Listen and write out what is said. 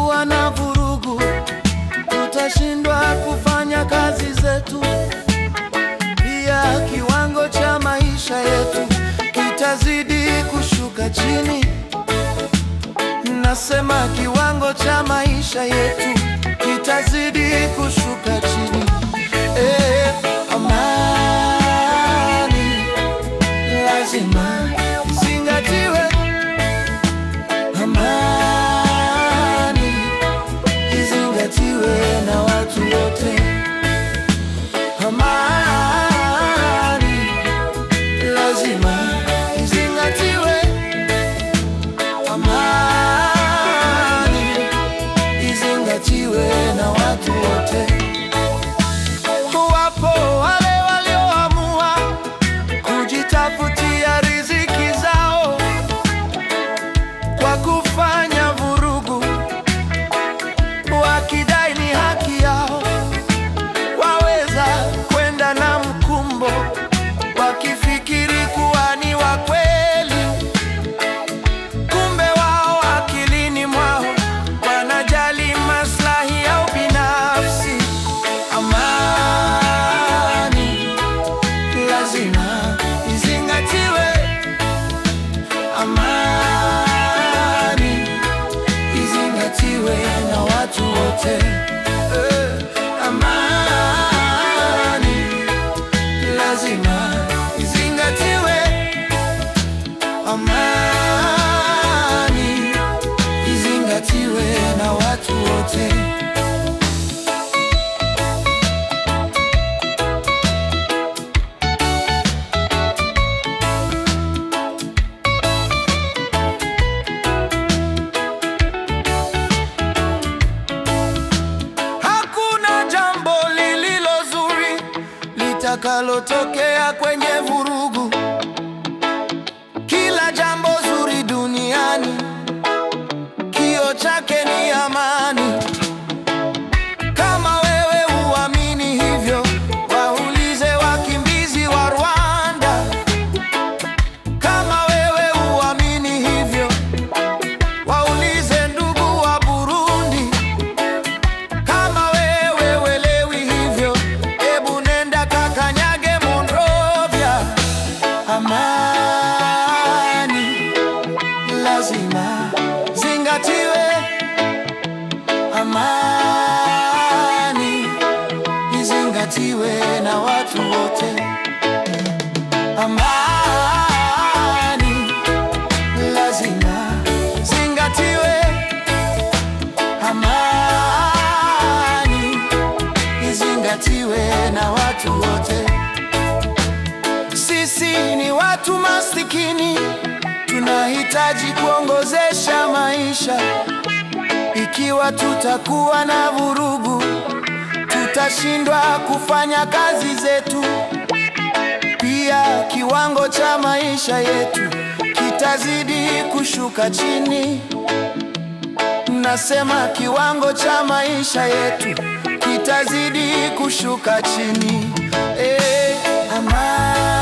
tutakuwa na vurugu, tutashindwa kufanya kazi zetu. Pia kiwango cha maisha yetu kitazidi kushuka chini. Nasema kiwango cha maisha yetu kitazidi kushuka chini. Amani lazima izingatiwe. Amani izingatiwe na watu wote. Amani lazima izingatiwe. Amani izingatiwe na watu wote. Wapo wale walioamua kujitafutia riziki zao kwa kufanya vurugu, wakidai ni haki yao. Waweza kwenda na mkumbo wakifikiri kuwa ni wa kweli, kumbe wao akilini mwao wanajali maslahi yao binafsi. Amani lazima izingatiwe. Amani izingatiwe na watu wote. Amani lazima izingatiwe. Amani izingatiwe na watu wote. Litakalotokea kwenye vurugu, kila jambo zuri duniani kioo chake ni amani. Kama wewe huamini hivyo, waulize wakimbizi wa Rwanda. Kama wewe huamini hivyo, waulize ndugu wa Burundi. Kama wewe huelewi hivyo, hebu nenda kakanyage Monrovia. Amani lazima zingatiwe. Amani izingatiwe na watu wote. Amani lazima zingatiwe. Amani izingatiwe na watu wote. Sisi ni watu masikini, tunahitaji kuongozesha maisha. Ikiwa tutakuwa na vurugu, tutashindwa kufanya kazi zetu. Pia kiwango cha maisha yetu kitazidi kushuka chini. Nasema kiwango cha maisha yetu kitazidi kushuka chini. Amani